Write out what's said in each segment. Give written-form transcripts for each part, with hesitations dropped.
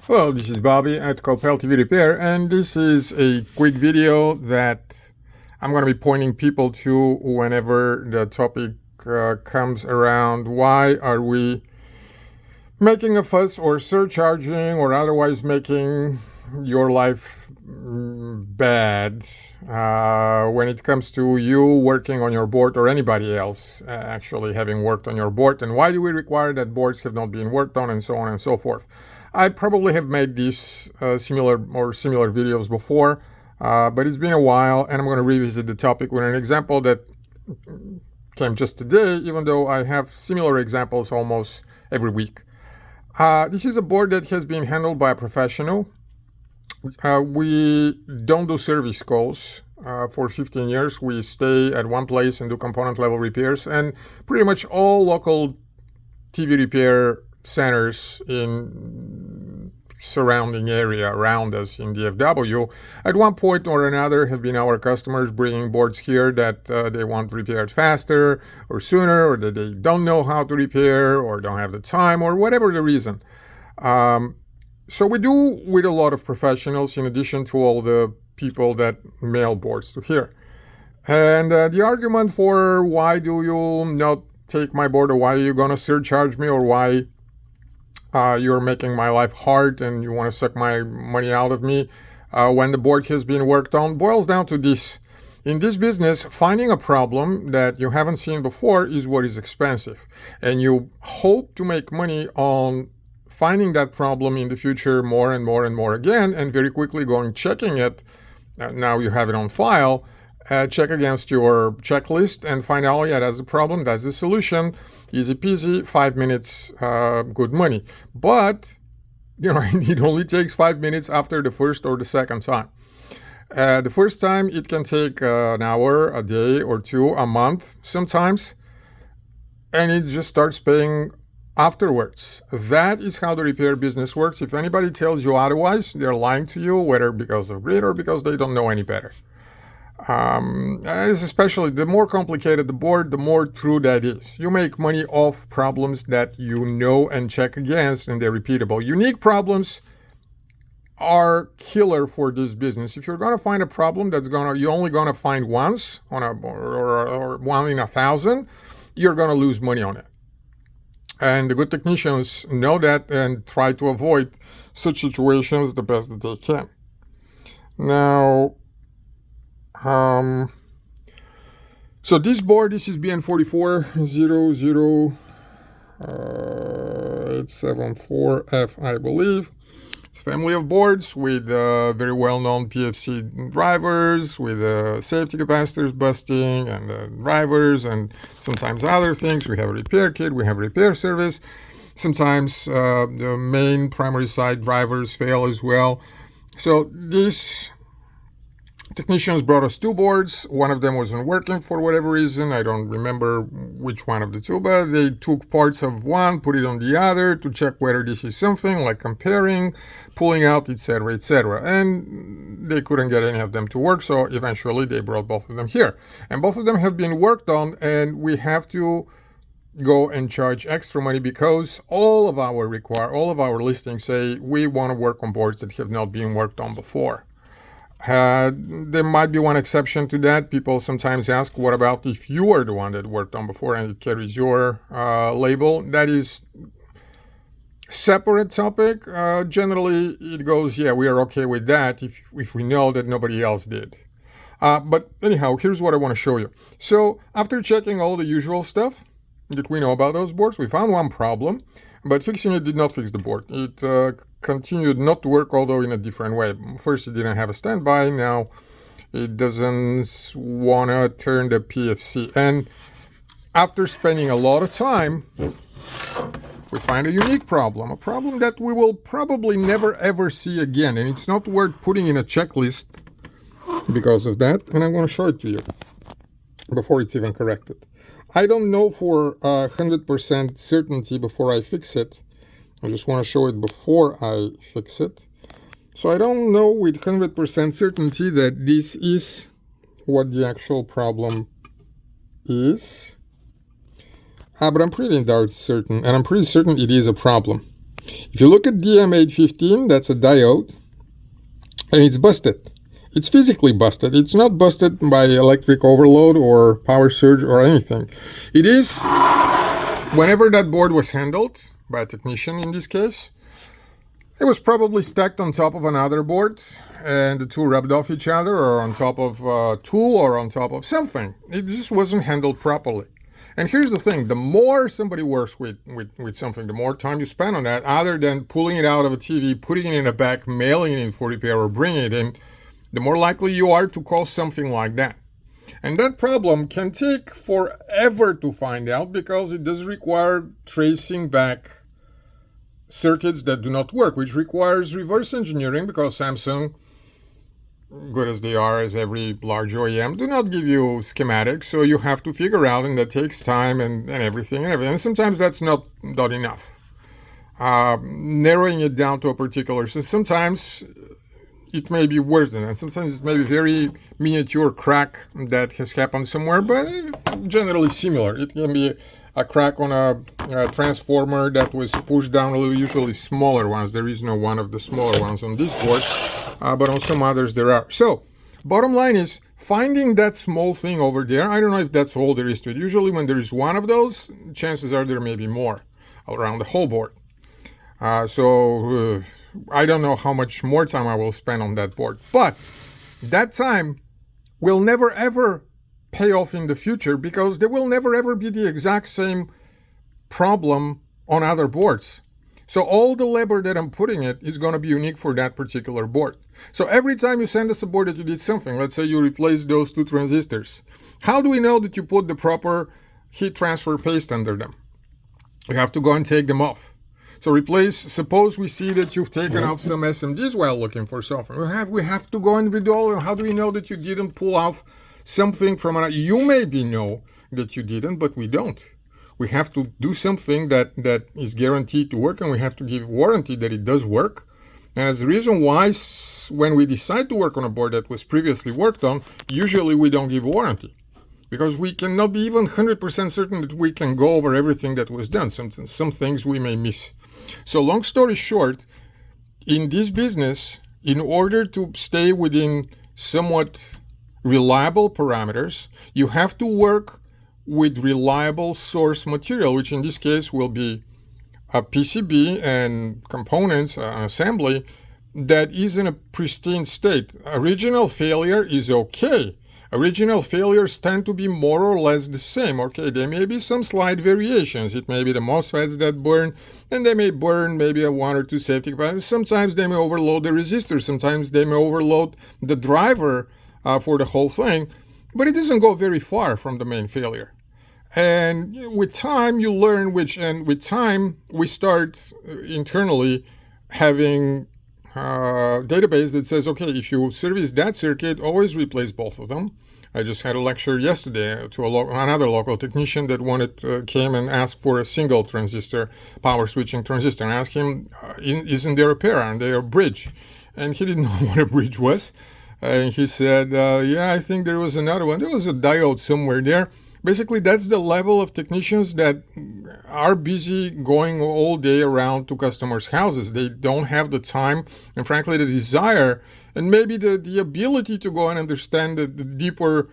Hello, this is Bobby at Copel TV Repair, and this is a quick video that I'm going to be pointing people to whenever the topic comes around. Why are we making a fuss or surcharging or otherwise making your life bad when it comes to you working on your board or anybody else actually having worked on your board? And why do we require that boards have not been worked on, and so on and so forth? I probably have made these similar videos before, but it's been a while, and I'm going to revisit the topic with an example that came just today, even though I have similar examples almost every week. This is a board that has been handled by a professional. We don't do service calls. For 15 years, we stay at one place and do component level repairs, and pretty much all local TV repair centers in surrounding area around us in DFW at one point or another have been our customers, bringing boards here that they want repaired faster or sooner, or that they don't know how to repair or don't have the time, or whatever the reason. So we do with a lot of professionals, in addition to all the people that mail boards to here. And the argument for why do you not take my board, or why are you going to surcharge me, or why you're making my life hard and you want to suck my money out of me when the board has been worked on, boils down to this. In this business, finding a problem that you haven't seen before is what is expensive. And you hope to make money on finding that problem in the future more and more and more again, and very quickly going checking it. Now you have it on file. Check against your checklist and find out, yeah, that's the problem, that's the solution. Easy peasy, 5 minutes, good money. But, it only takes 5 minutes after the first or the second time. The first time, it can take an hour, a day or two, a month sometimes, and it just starts paying afterwards. That is how the repair business works. If anybody tells you otherwise, they're lying to you, whether because of greed or because they don't know any better. And especially the more complicated the board, the more true that is. You make money off problems that you know and check against, and they're repeatable. Unique problems are killer for this business. If you're going to find a problem you're only going to find once or 1 in 1,000, you're going to lose money on it. And the good technicians know that and try to avoid such situations the best that they can. Now, so this board, this is BN4400-874F, I believe. It's a family of boards with very well-known PFC drivers, with safety capacitors busting, and drivers, and sometimes other things. We have a repair kit, we have a repair service. Sometimes the main primary side drivers fail as well. So these technicians brought us two boards. One of them wasn't working for whatever reason. I don't remember which one of the two, but they took parts of one, put it on the other to check whether this is something, like comparing, pulling out, etc., etc. And they couldn't get any of them to work, so eventually they brought both of them here. And both of them have been worked on, and we have to go and charge extra money because all of our listings say we want to work on boards that have not been worked on before. There might be one exception to that. People sometimes ask, what about if you are the one that worked on before and it carries your label? That is separate topic. Generally, it goes, yeah, we are okay with that if we know that nobody else did. But anyhow, here's what I want to show you. So after checking all the usual stuff that we know about those boards, we found one problem, but fixing it did not fix the board. It continued not to work, although in a different way. First, it didn't have a standby. Now, it doesn't want to turn the PFC. And after spending a lot of time, we find a unique problem, a problem that we will probably never ever see again. And it's not worth putting in a checklist because of that. And I'm going to show it to you before it's even corrected. I don't know for 100% certainty before I fix it. I just want to show it before I fix it. So I don't know with 100% certainty that this is what the actual problem is. But I'm pretty darn certain, and I'm pretty certain it is a problem. If you look at DM815, that's a diode, and it's busted. It's physically busted. It's not busted by electric overload or power surge or anything. It is, whenever that board was handled by a technician in this case, it was probably stacked on top of another board, and the two rubbed off each other, or on top of a tool, or on top of something. It just wasn't handled properly. And here's the thing, the more somebody works with something, the more time you spend on that, other than pulling it out of a TV, putting it in a bag, mailing it in for repair, or bringing it in, the more likely you are to cause something like that. And that problem can take forever to find out, because it does require tracing back circuits that do not work, which requires reverse engineering, because Samsung, good as they are, as every large OEM, do not give you schematics, so you have to figure out, and that takes time and everything. And sometimes that's not enough. Narrowing it down to a particular, so sometimes it may be worse than that. Sometimes it may be very miniature crack that has happened somewhere, but generally similar. It can be a crack on a transformer that was pushed down a little, usually smaller ones. There is no one of the smaller ones on this board, but on some others there are. So, bottom line is, finding that small thing over there, I don't know if that's all there is to it. Usually when there is one of those, chances are there may be more around the whole board. So I don't know how much more time I will spend on that board, but that time will never ever pay off in the future, because there will never ever be the exact same problem on other boards. So all the labor that I'm putting it is going to be unique for that particular board. So every time you send us a board that you did something, let's say you replace those two transistors, how do we know that you put the proper heat transfer paste under them? You have to go and take them off. So suppose we see that you've taken off some SMDs while looking for something. We have to go and redo all. How do we know that you didn't pull off something from another? You maybe know that you didn't, but we don't. We have to do something that is guaranteed to work, and we have to give warranty that it does work. And as the reason why, when we decide to work on a board that was previously worked on, usually we don't give warranty, because we cannot be even 100% certain that we can go over everything that was done. Some things we may miss. So long story short, in this business, in order to stay within somewhat reliable parameters, you have to work with reliable source material, which in this case will be a PCB and components, assembly, that is in a pristine state. Original failure is okay. Original failures tend to be more or less the same. Okay, there may be some slight variations. It may be the MOSFETs that burn, and they may burn maybe a one or two safety components. Sometimes they may overload the resistor. Sometimes they may overload the driver for the whole thing, but it doesn't go very far from the main failure. And with time, you learn which, and with time, we start internally having a database that says, okay, if you service that circuit, always replace both of them. I just had a lecture yesterday to another local technician that came and asked for a single transistor, power switching transistor. And I asked him, isn't there a pair? Aren't there a bridge? And he didn't know what a bridge was. And he said, yeah, I think there was another one. There was a diode somewhere there. Basically, that's the level of technicians that are busy going all day around to customers' houses. They don't have the time and, frankly, the desire and maybe the ability to go and understand the deeper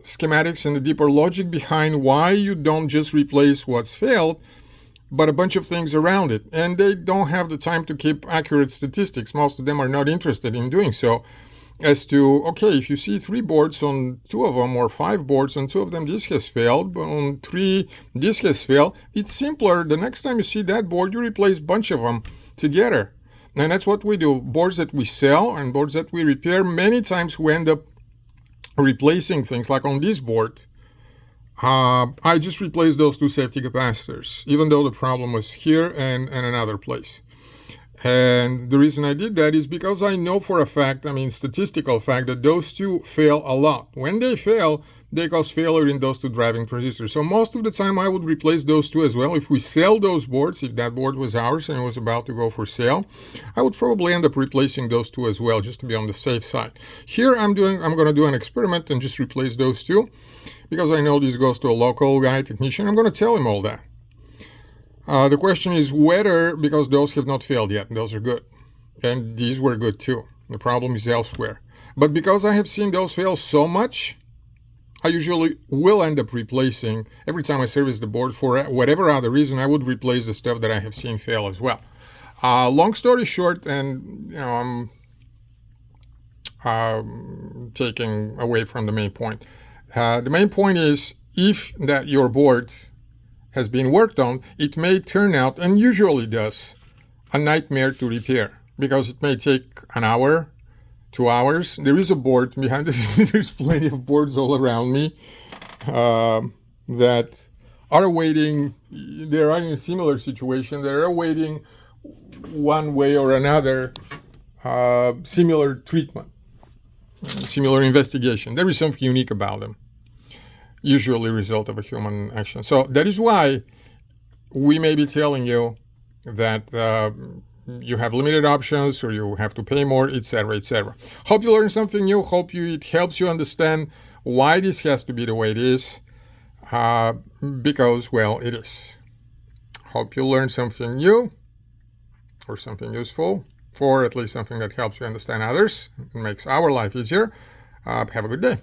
schematics and the deeper logic behind why you don't just replace what's failed, but a bunch of things around it. And they don't have the time to keep accurate statistics. Most of them are not interested in doing so. As to, okay, if you see 3 boards on 2 of them, or 5 boards on 2 of them, this has failed, but on 3, this has failed, it's simpler. The next time you see that board, you replace a bunch of them together. And that's what we do. Boards that we sell and boards that we repair, many times we end up replacing things. Like on this board, I just replaced those 2 safety capacitors, even though the problem was here and another place. And the reason I did that is because I know for a fact, statistical fact, that those 2 fail a lot. When they fail, they cause failure in those 2 driving transistors. So most of the time I would replace those 2 as well. If we sell those boards, if that board was ours and it was about to go for sale, I would probably end up replacing those 2 as well, just to be on the safe side. Here I'm going to do an experiment and just replace those 2, because I know this goes to a local guy, technician. I'm going to tell him all that. The question is whether, because those have not failed yet, those are good. And these were good too. The problem is elsewhere. But because I have seen those fail so much, I usually will end up replacing, every time I service the board for whatever other reason, I would replace the stuff that I have seen fail as well. Long story short, and I'm taking away from the main point. The main point is, if that your board has been worked on, it may turn out, and usually does, a nightmare to repair, because it may take an hour, 2 hours. There is a board behind it. There's plenty of boards all around me that are waiting. They are in a similar situation. They are waiting one way or another, similar treatment, similar investigation. There is something unique about them, usually a result of a human action. So that is why we may be telling you that you have limited options, or you have to pay more, etc., etc. Hope you learned something new. Hope it helps you understand why this has to be the way it is, because, well, it is. Hope you learned something new, or something useful, or at least something that helps you understand others and makes our life easier. Have a good day.